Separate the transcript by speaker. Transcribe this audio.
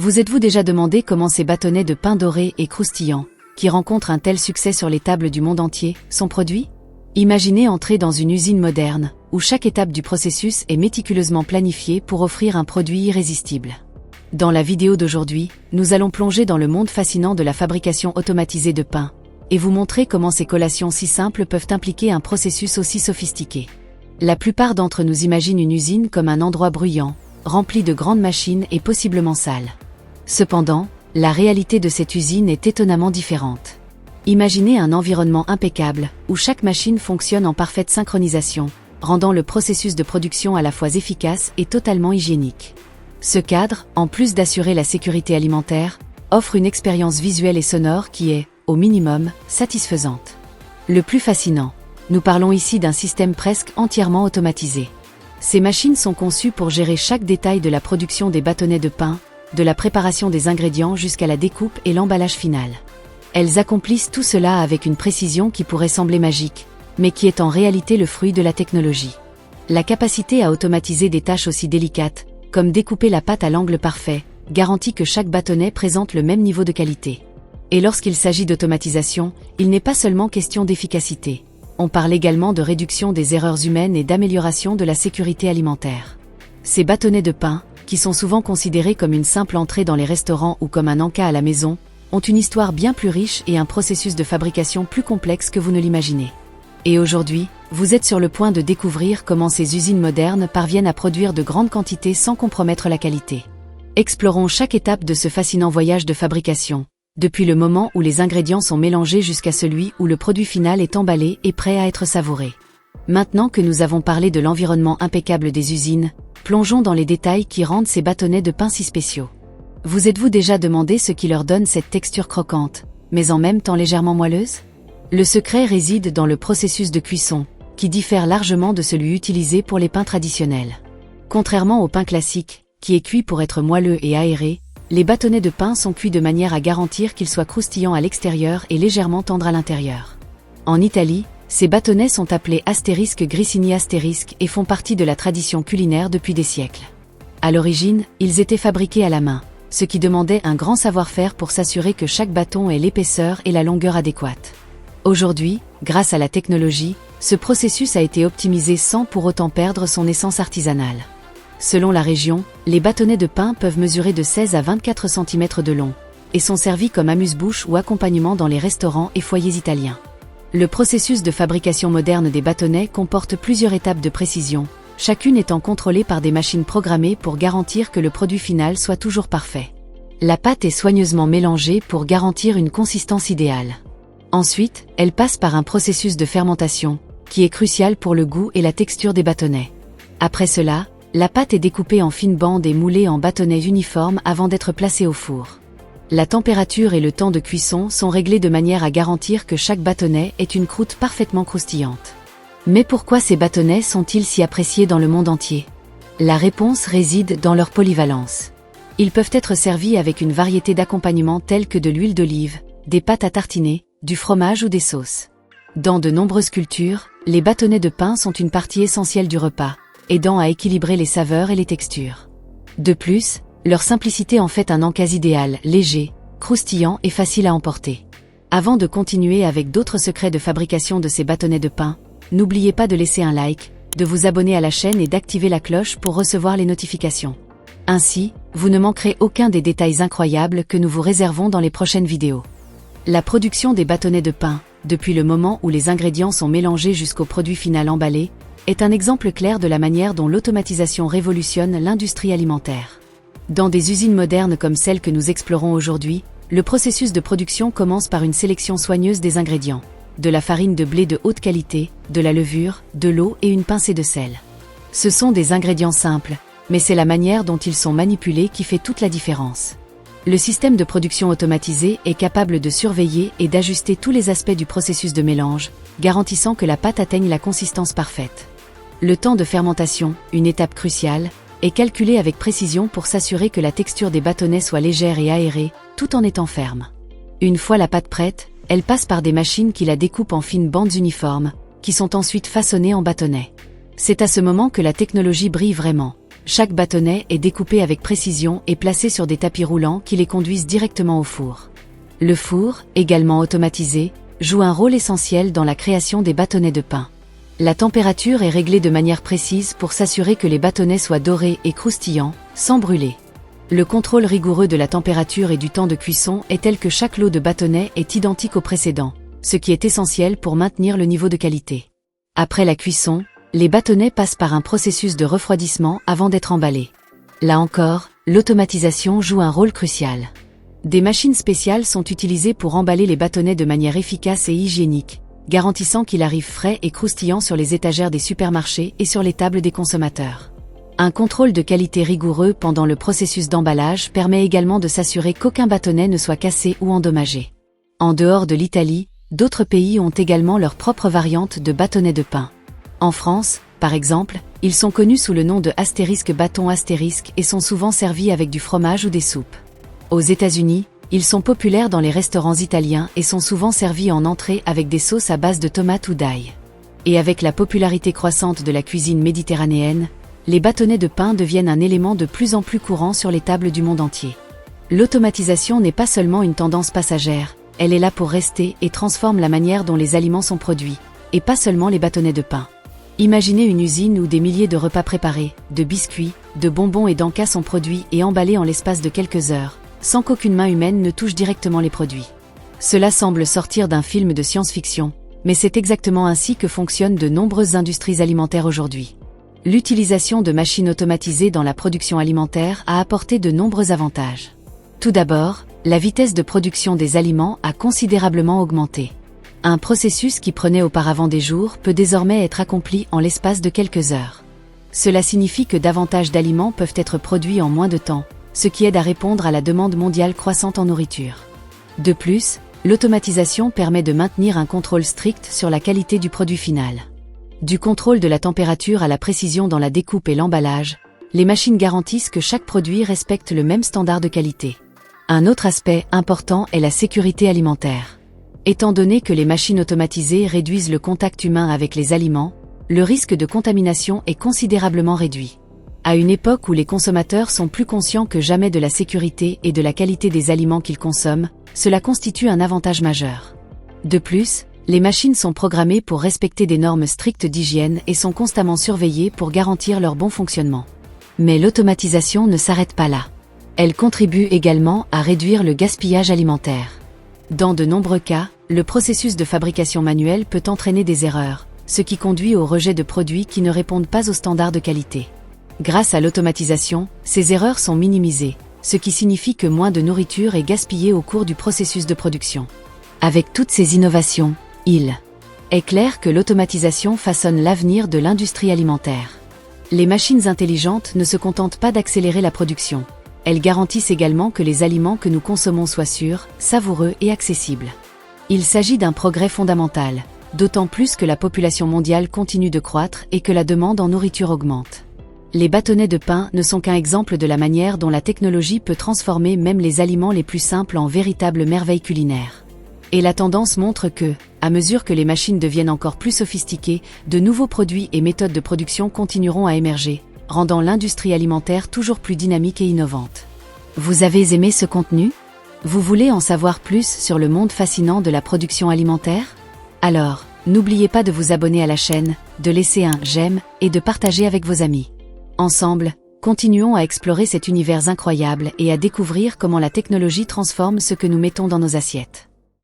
Speaker 1: Vous êtes-vous déjà demandé comment ces bâtonnets de pain dorés et croustillants, qui rencontrent un tel succès sur les tables du monde entier, sont produits? Imaginez entrer dans une usine moderne, où chaque étape du processus est méticuleusement planifiée pour offrir un produit irrésistible. Dans la vidéo d'aujourd'hui, nous allons plonger dans le monde fascinant de la fabrication automatisée de pain, et vous montrer comment ces collations si simples peuvent impliquer un processus aussi sophistiqué. La plupart d'entre nous imaginent une usine comme un endroit bruyant, rempli de grandes machines et possiblement sale. Cependant, la réalité de cette usine est étonnamment différente. Imaginez un environnement impeccable, où chaque machine fonctionne en parfaite synchronisation, rendant le processus de production à la fois efficace et totalement hygiénique. Ce cadre, en plus d'assurer la sécurité alimentaire, offre une expérience visuelle et sonore qui est, au minimum, satisfaisante. Le plus fascinant, nous parlons ici d'un système presque entièrement automatisé. Ces machines sont conçues pour gérer chaque détail de la production des bâtonnets de pain, de la préparation des ingrédients jusqu'à la découpe et l'emballage final. Elles accomplissent tout cela avec une précision qui pourrait sembler magique, mais qui est en réalité le fruit de la technologie. La capacité à automatiser des tâches aussi délicates, comme découper la pâte à l'angle parfait, garantit que chaque bâtonnet présente le même niveau de qualité. Et lorsqu'il s'agit d'automatisation, il n'est pas seulement question d'efficacité. On parle également de réduction des erreurs humaines et d'amélioration de la sécurité alimentaire. Ces bâtonnets de pain, qui sont souvent considérés comme une simple entrée dans les restaurants ou comme un encas à la maison, ont une histoire bien plus riche et un processus de fabrication plus complexe que vous ne l'imaginez. Et aujourd'hui, vous êtes sur le point de découvrir comment ces usines modernes parviennent à produire de grandes quantités sans compromettre la qualité. Explorons chaque étape de ce fascinant voyage de fabrication, depuis le moment où les ingrédients sont mélangés jusqu'à celui où le produit final est emballé et prêt à être savouré. Maintenant que nous avons parlé de l'environnement impeccable des usines, plongeons dans les détails qui rendent ces bâtonnets de pain si spéciaux. Vous êtes-vous déjà demandé ce qui leur donne cette texture croquante, mais en même temps légèrement moelleuse? Le secret réside dans le processus de cuisson, qui diffère largement de celui utilisé pour les pains traditionnels. Contrairement au pain classique, qui est cuit pour être moelleux et aéré, les bâtonnets de pain sont cuits de manière à garantir qu'ils soient croustillants à l'extérieur et légèrement tendres à l'intérieur. En Italie, ces bâtonnets sont appelés astérisque grissini astérisque et font partie de la tradition culinaire depuis des siècles. À l'origine, ils étaient fabriqués à la main, ce qui demandait un grand savoir-faire pour s'assurer que chaque bâton ait l'épaisseur et la longueur adéquates. Aujourd'hui, grâce à la technologie, ce processus a été optimisé sans pour autant perdre son essence artisanale. Selon la région, les bâtonnets de pain peuvent mesurer de 16 à 24 cm de long, et sont servis comme amuse-bouche ou accompagnement dans les restaurants et foyers italiens. Le processus de fabrication moderne des bâtonnets comporte plusieurs étapes de précision, chacune étant contrôlée par des machines programmées pour garantir que le produit final soit toujours parfait. La pâte est soigneusement mélangée pour garantir une consistance idéale. Ensuite, elle passe par un processus de fermentation, qui est crucial pour le goût et la texture des bâtonnets. Après cela, la pâte est découpée en fines bandes et moulée en bâtonnets uniformes avant d'être placée au four. La température et le temps de cuisson sont réglés de manière à garantir que chaque bâtonnet ait une croûte parfaitement croustillante. Mais pourquoi ces bâtonnets sont-ils si appréciés dans le monde entier? La réponse réside dans leur polyvalence. Ils peuvent être servis avec une variété d'accompagnements tels que de l'huile d'olive, des pâtes à tartiner, du fromage ou des sauces. Dans de nombreuses cultures, les bâtonnets de pain sont une partie essentielle du repas, aidant à équilibrer les saveurs et les textures. De plus, leur simplicité en fait un encas idéal, léger, croustillant et facile à emporter. Avant de continuer avec d'autres secrets de fabrication de ces bâtonnets de pain, n'oubliez pas de laisser un like, de vous abonner à la chaîne et d'activer la cloche pour recevoir les notifications. Ainsi, vous ne manquerez aucun des détails incroyables que nous vous réservons dans les prochaines vidéos. La production des bâtonnets de pain, depuis le moment où les ingrédients sont mélangés jusqu'au produit final emballé, est un exemple clair de la manière dont l'automatisation révolutionne l'industrie alimentaire. Dans des usines modernes comme celles que nous explorons aujourd'hui, le processus de production commence par une sélection soigneuse des ingrédients. De la farine de blé de haute qualité, de la levure, de l'eau et une pincée de sel. Ce sont des ingrédients simples, mais c'est la manière dont ils sont manipulés qui fait toute la différence. Le système de production automatisé est capable de surveiller et d'ajuster tous les aspects du processus de mélange, garantissant que la pâte atteigne la consistance parfaite. Le temps de fermentation, une étape cruciale, est calculé avec précision pour s'assurer que la texture des bâtonnets soit légère et aérée, tout en étant ferme. Une fois la pâte prête, elle passe par des machines qui la découpent en fines bandes uniformes, qui sont ensuite façonnées en bâtonnets. C'est à ce moment que la technologie brille vraiment, chaque bâtonnet est découpé avec précision et placé sur des tapis roulants qui les conduisent directement au four. Le four, également automatisé, joue un rôle essentiel dans la création des bâtonnets de pain. La température est réglée de manière précise pour s'assurer que les bâtonnets soient dorés et croustillants, sans brûler. Le contrôle rigoureux de la température et du temps de cuisson est tel que chaque lot de bâtonnets est identique au précédent, ce qui est essentiel pour maintenir le niveau de qualité. Après la cuisson, les bâtonnets passent par un processus de refroidissement avant d'être emballés. Là encore, l'automatisation joue un rôle crucial. Des machines spéciales sont utilisées pour emballer les bâtonnets de manière efficace et hygiénique, garantissant qu'il arrive frais et croustillant sur les étagères des supermarchés et sur les tables des consommateurs. Un contrôle de qualité rigoureux pendant le processus d'emballage permet également de s'assurer qu'aucun bâtonnet ne soit cassé ou endommagé. En dehors de l'Italie, d'autres pays ont également leur propre variante de bâtonnets de pain. En France, par exemple, ils sont connus sous le nom de astérisque bâton astérisque et sont souvent servis avec du fromage ou des soupes. Aux États-Unis, ils sont populaires dans les restaurants italiens et sont souvent servis en entrée avec des sauces à base de tomates ou d'ail. Et avec la popularité croissante de la cuisine méditerranéenne, les bâtonnets de pain deviennent un élément de plus en plus courant sur les tables du monde entier. L'automatisation n'est pas seulement une tendance passagère, elle est là pour rester et transforme la manière dont les aliments sont produits, et pas seulement les bâtonnets de pain. Imaginez une usine où des milliers de repas préparés, de biscuits, de bonbons et d'encas sont produits et emballés en l'espace de quelques heures, sans qu'aucune main humaine ne touche directement les produits. Cela semble sortir d'un film de science-fiction, mais c'est exactement ainsi que fonctionnent de nombreuses industries alimentaires aujourd'hui. L'utilisation de machines automatisées dans la production alimentaire a apporté de nombreux avantages. Tout d'abord, la vitesse de production des aliments a considérablement augmenté. Un processus qui prenait auparavant des jours peut désormais être accompli en l'espace de quelques heures. Cela signifie que davantage d'aliments peuvent être produits en moins de temps, ce qui aide à répondre à la demande mondiale croissante en nourriture. De plus, l'automatisation permet de maintenir un contrôle strict sur la qualité du produit final. Du contrôle de la température à la précision dans la découpe et l'emballage, les machines garantissent que chaque produit respecte le même standard de qualité. Un autre aspect important est la sécurité alimentaire. Étant donné que les machines automatisées réduisent le contact humain avec les aliments, le risque de contamination est considérablement réduit. À une époque où les consommateurs sont plus conscients que jamais de la sécurité et de la qualité des aliments qu'ils consomment, cela constitue un avantage majeur. De plus, les machines sont programmées pour respecter des normes strictes d'hygiène et sont constamment surveillées pour garantir leur bon fonctionnement. Mais l'automatisation ne s'arrête pas là. Elle contribue également à réduire le gaspillage alimentaire. Dans de nombreux cas, le processus de fabrication manuelle peut entraîner des erreurs, ce qui conduit au rejet de produits qui ne répondent pas aux standards de qualité. Grâce à l'automatisation, ces erreurs sont minimisées, ce qui signifie que moins de nourriture est gaspillée au cours du processus de production. Avec toutes ces innovations, il est clair que l'automatisation façonne l'avenir de l'industrie alimentaire. Les machines intelligentes ne se contentent pas d'accélérer la production. Elles garantissent également que les aliments que nous consommons soient sûrs, savoureux et accessibles. Il s'agit d'un progrès fondamental, d'autant plus que la population mondiale continue de croître et que la demande en nourriture augmente. Les bâtonnets de pain ne sont qu'un exemple de la manière dont la technologie peut transformer même les aliments les plus simples en véritables merveilles culinaires. Et la tendance montre que, à mesure que les machines deviennent encore plus sophistiquées, de nouveaux produits et méthodes de production continueront à émerger, rendant l'industrie alimentaire toujours plus dynamique et innovante. Vous avez aimé ce contenu ? Vous voulez en savoir plus sur le monde fascinant de la production alimentaire ? Alors, n'oubliez pas de vous abonner à la chaîne, de laisser un j'aime et de partager avec vos amis. Ensemble, continuons à explorer cet univers incroyable et à découvrir comment la technologie transforme ce que nous mettons dans nos assiettes.